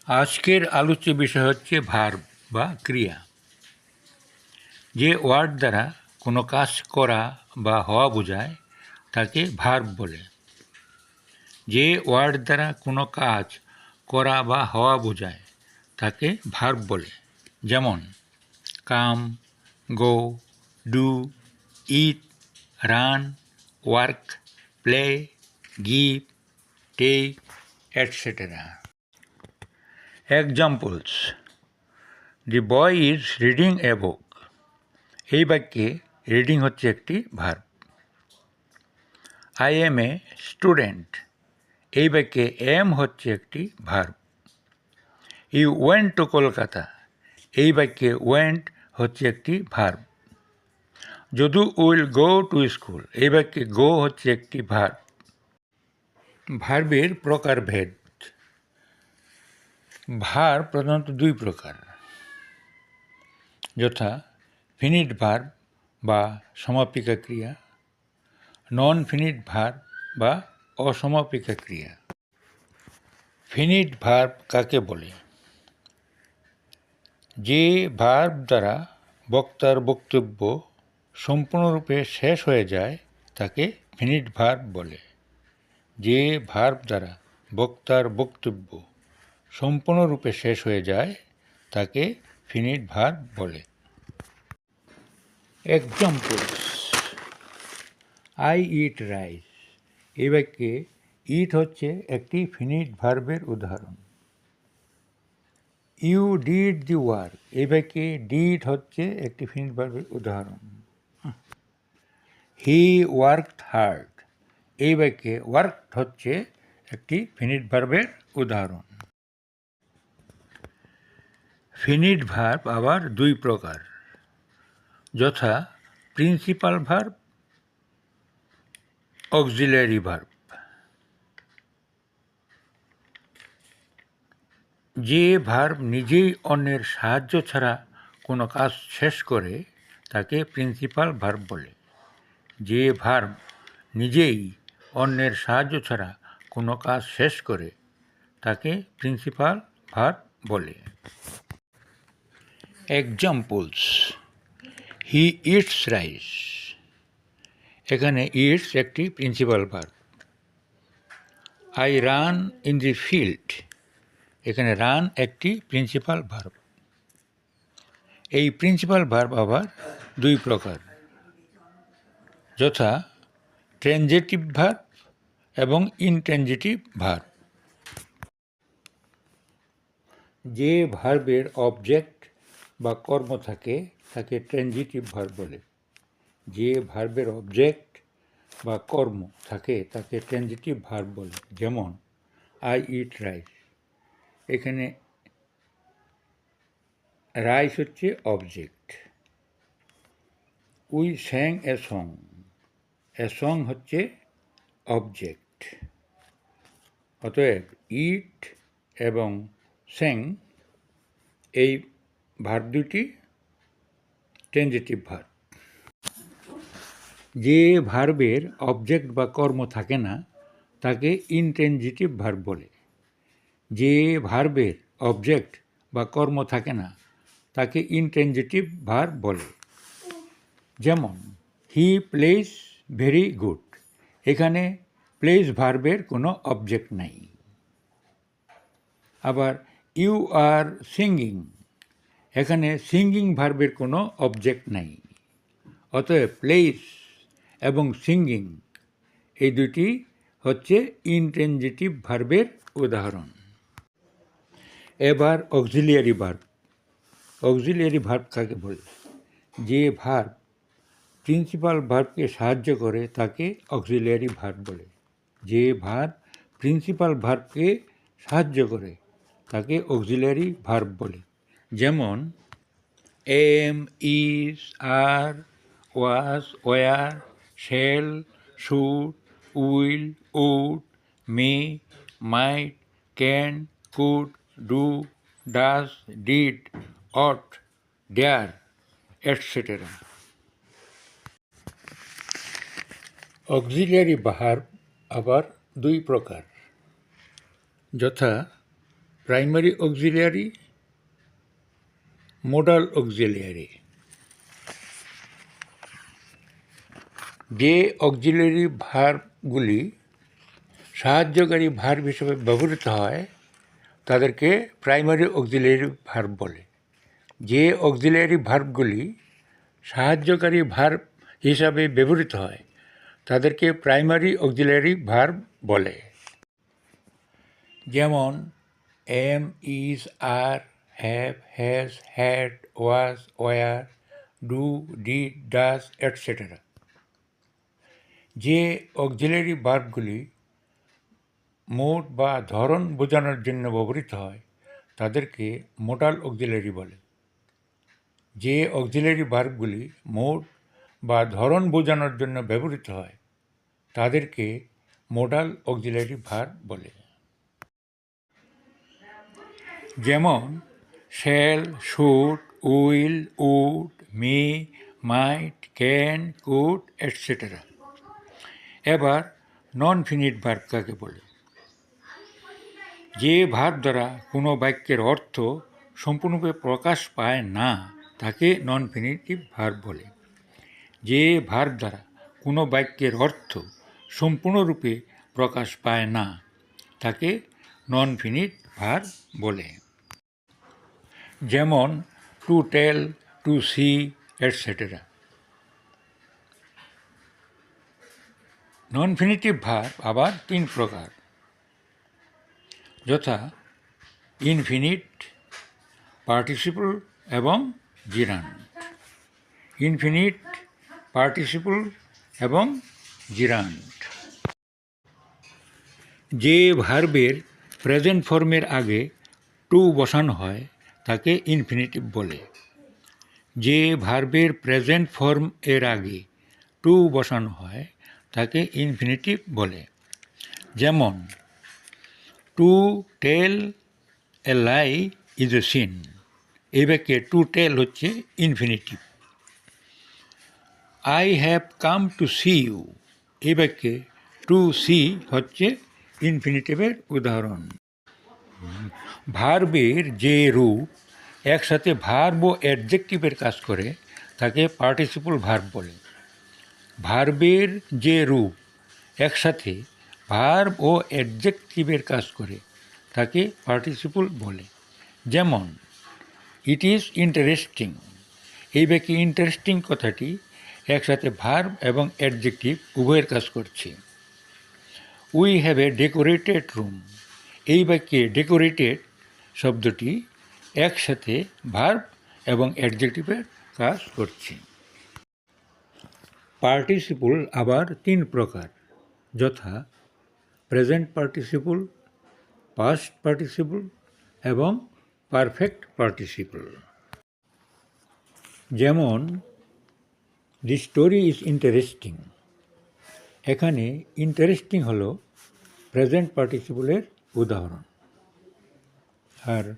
আজকের আলোচ্য বিষয় হচ্ছে ভার্ব বা ক্রিয়া। যে ওয়ার্ড দ্বারা কোনো কাজ করা বা হওয়া বোঝায় তাকে ভার্ব বলে। যে ওয়ার্ড দ্বারা কোনো কাজ করা বা হওয়া বোঝায় তাকে ভার্ব বলে। যেমন come, go, do, eat, run, work, play, give, take, etc. Examples: The boy is reading a book. এই বাক্যে রিডিং হচ্ছে একটি verb. I am a student. এই বাক্যে am হচ্ছে একটি verb. You went to Kolkata. এই বাক্যে went হচ্ছে একটি verb. Jadu will go to school. এই বাক্যে go হচ্ছে একটি ভার্ব। ভার্বের প্রকারভেদ। ভার্ব প্রধানত দুই প্রকার, যথা ফিনিট ভার্ব বা সমাপিকা ক্রিয়া, নন ফিনিট ভার্ব বা অসমাপিকা ক্রিয়া। ফিনিট ভার্ব কাকে বলে? যে ভার্ব দ্বারা বক্তার বক্তব্য সম্পূর্ণরূপে শেষ হয়ে যায় তাকে ফিনিট ভার্ব বলে। যে ভার্ব দ্বারা বক্তার বক্তব্য সম্পূর্ণরূপে শেষ হয়ে যায় তাকে ফিনিট ভার্ব বলে। Examples: I eat rice. এই বাক্যে ইট হচ্ছে একটি ফিনিট ভার্বের উদাহরণ। You did the work. এই বাক্যে ডিড হচ্ছে একটি ফিনিট ভার্বের উদাহরণ। He worked hard. এই বাক্যে ওয়ার্কড হচ্ছে একটি ফিনিট ভার্বের উদাহরণ। ফিনিট ভার্ব আবার দুই প্রকার, যথা প্রিন্সিপাল ভার্ব, অক্সিলারি ভার্ব। যে ভার্ব নিজেই অন্যের সাহায্য ছাড়া কোনো কাজ শেষ করে তাকে প্রিন্সিপাল ভার্ব বলে। যে ভার্ব নিজেই অন্যের সাহায্য ছাড়া কোনো কাজ শেষ করে তাকে প্রিন্সিপাল ভার্ব বলে। Examples: he eats rice. এখানে ইটস একটি principal verb. I run in the field. এখানে রান একটি প্রিন্সিপাল ভার্ব। এই প্রিন্সিপাল ভার্ব আবার দুই প্রকার, যথা ট্রানজিটিভ ভার্ব এবং ইনট্রানজিটিভ ভার্ব। যে ভার্বের অবজেক্ট বা কর্ম থাকে তাকে ট্রানজিটিভ ভার্ব বলে। যে ভার্বের অবজেক্ট বা কর্ম থাকে তাকে ট্রানজিটিভ ভার্ব বলে। যেমন আই ইট রাইস। এখানে রাইস হচ্ছে object. We স্যাং a song. A song হচ্ছে অবজেক্ট। অতএব ইট এবং স্যাং এই ভার্ব দুটি ট্রানজিটিভ ভার্ব। যে ভার্বের অবজেক্ট বা কর্ম থাকে না তাকে ইনট্রানজিটিভ ভার্ব বলে। যে ভার্বের অবজেক্ট বা কর্ম থাকে না তাকে ইনট্রানজিটিভ ভার্ব বলে। যেমন হি প্লেজ ভেরি গুড। এখানে প্লেজ ভার্বের কোনো অবজেক্ট নাই। আবার ইউ আর সিঙ্গিং। এখানে সিঙ্গিং ভার্বের কোনো অবজেক্ট নাই। অতএব প্লেজ এবং সিঙ্গিং এই দুটি হচ্ছে ইনট্রানজিটিভ ভার্বের উদাহরণ। এবার অক্সিলিয়ারি ভার্ব। অক্সিলিয়ারি ভার্ব কাকে বলে? যে ভার্ব প্রিন্সিপাল ভার্বকে সাহায্য করে তাকে অক্সিলিয়ারি ভার্ব বলে। যে ভার্ব প্রিন্সিপাল ভার্বকে সাহায্য করে তাকে অক্সিলিয়ারি ভার্ব বলে। যেমন am, is, are, was, were, shall, should, will, would, may, might, can, could, do, does, did, ought, dare, etc. Auxiliary verb আবার দুই প্রকার, যথা প্রাইমারি অক্সিলিয়ারি, মোডাল অক্সিলিয়ারি। যে অক্সিলিয়ারি ভার্বগুলি সাহায্যকারী ভার্ব হিসেবে ব্যবহৃত হয় তাদেরকে প্রাইমারি অক্সিলিয়ারি ভার্ব বলে। যে অক্সিলিয়ারি ভার্বগুলি সাহায্যকারী ভার্ব হিসাবে ব্যবহৃত হয় তাদেরকে প্রাইমারি অক্সিলিয়ারি ভার্ব বলে। যেমন am, is, are, have, has, had, was, were, do, did, does, etcetera. যে অক্সিলিয়ারি ভার্বগুলি মোড বা ধরন বোঝানোর জন্য ব্যবহৃত হয় তাদেরকে মোডাল অক্সিলিয়ারি বলে। যে অক্সিলিয়ারি ভার্বগুলি মোড বা ধরন বোঝানোর জন্য ব্যবহৃত হয় তাদেরকে মোডাল অক্সিলিয়ারি ভার্ব বলে। যেমন shall, should, will, would, may, might, can, could, etcetera. এবার নন ফিনিট ভার্ব কাকে বলে? যে ভার্ব দ্বারা কোনো বাক্যের অর্থ সম্পূর্ণরূপে প্রকাশ পায় না তাকে নন ফিনিটিভ ভার্ব বলে। যে ভার্ব দ্বারা কোনো বাক্যের অর্থ সম্পূর্ণরূপে প্রকাশ পায় না তাকে নন ফিনিট ভার্ব বলে। যেমন to tell, to see, etcetera. Non finitive verb আবার তিন প্রকার, যথা ইনফিনিট, পার্টিসিপল এবং জিরান্ড। ইনফিনিট, পার্টিসিপল এবং জিরান্ড। যে ভার্বের প্রেজেন্ট ফর্মের আগে টু বসানো হয় তাকে ইনফিনিটিভ বলে। যে ভার্বের প্রেজেন্ট ফর্ম এর আগে টু বসানো হয় তাকে ইনফিনিটিভ বলে। যেমন to tell a lie is a sin. এই বাক্যে টু টেল হচ্ছে infinitive. I have come to see you. এই বাক্যে টু সি হচ্ছে ইনফিনিটিভের উদাহরণ। ভার্বের যে রূপ একসাথে ভার্ব ও অ্যাডজেক্টিভের কাজ করে তাকে পার্টিসিপল ভার্ব বলে। ভার্বের যে রূপ একসাথে ভার্ব ও অ্যাডজেক্টিভের কাজ করে তাকে পার্টিসিপল বলে। যেমন ইট ইজ ইন্টারেস্টিং। এই বাক্যে ইন্টারেস্টিং কথাটি একসাথে ভার্ব এবং অ্যাডজেক্টিভ উভয়ের কাজ করছে। We have a decorated room. এই বাক্যে ডেকোরেটেড শব্দটি একসাথে ভার্ব এবং অ্যাডজেক্টিভের কাজ করছে। পার্টিসিপল আবার তিন প্রকার, যথা প্রেজেন্ট পার্টিসিপল, পাস্ট পার্টিসিপল এবং পারফেক্ট পার্টিসিপল। যেমন দি স্টোরি ইজ ইন্টারেস্টিং। এখানে ইন্টারেস্টিং হলো প্রেজেন্ট পার্টিসিপলের উদাহরণ। আর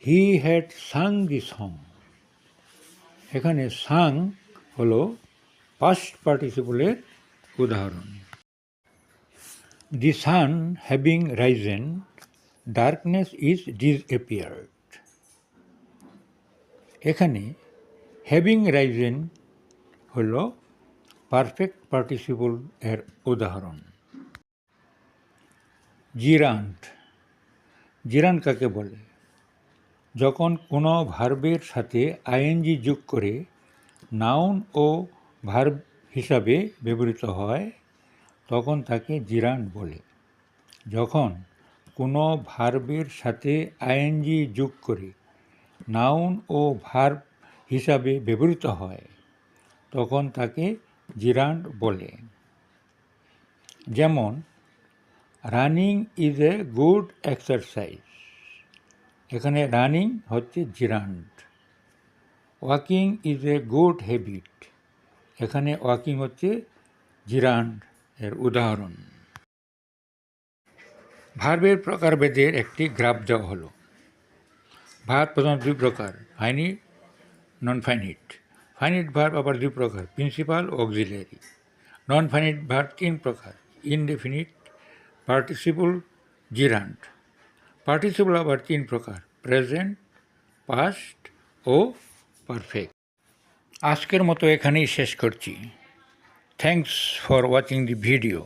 he had sung the song. এখানে সাং হলো পাস্ট পার্টিসিপলের উদাহরণ। The sun having risen, darkness is disappeared. এখানে হ্যাভিং রাইজেন হলো পারফেক্ট পার্টিসিপল এর উদাহরণ। জিরান্ড। জিরান্ড কাকে বলে? যখন কোনো ভার্বের সাথে আইএনজি যোগ করে নাউন ও ভার্ব হিসাবে ব্যবহৃত হয় তখন তাকে জিরান্ড বলে। যখন কোনো ভার্বের সাথে আইএনজি যোগ করে নাউন ও ভার্ব হিসাবে ব্যবহৃত হয় তখন তাকে জিরান্ড বলে। যেমন running is a good exercise. এখানে রানিং হচ্ছে জিরান্ড। Walking is a good habit. এখানে ওয়াকিং হচ্ছে জিরান্ড এর উদাহরণ। ভার্বের প্রকারভেদের একটি গ্রাফ দেওয়া হলো। ভার্ব প্রধানত দুই প্রকার, finite, non finite. Finite verb আবার দুই প্রকার, প্রিন্সিপাল ও অক্সিলিয়ারি। নন ফাইনিট ভার্ব তিন প্রকার, ইনডেফিনিট, পার্টিসিপল, জিরান্ড। পার্টিসিপল আবার তিন প্রকার: প্রেজেন্ট, পাস্ট ও পারফেক্ট। আজকের মতো এখানেই শেষ করছি। Thanks for watching the video.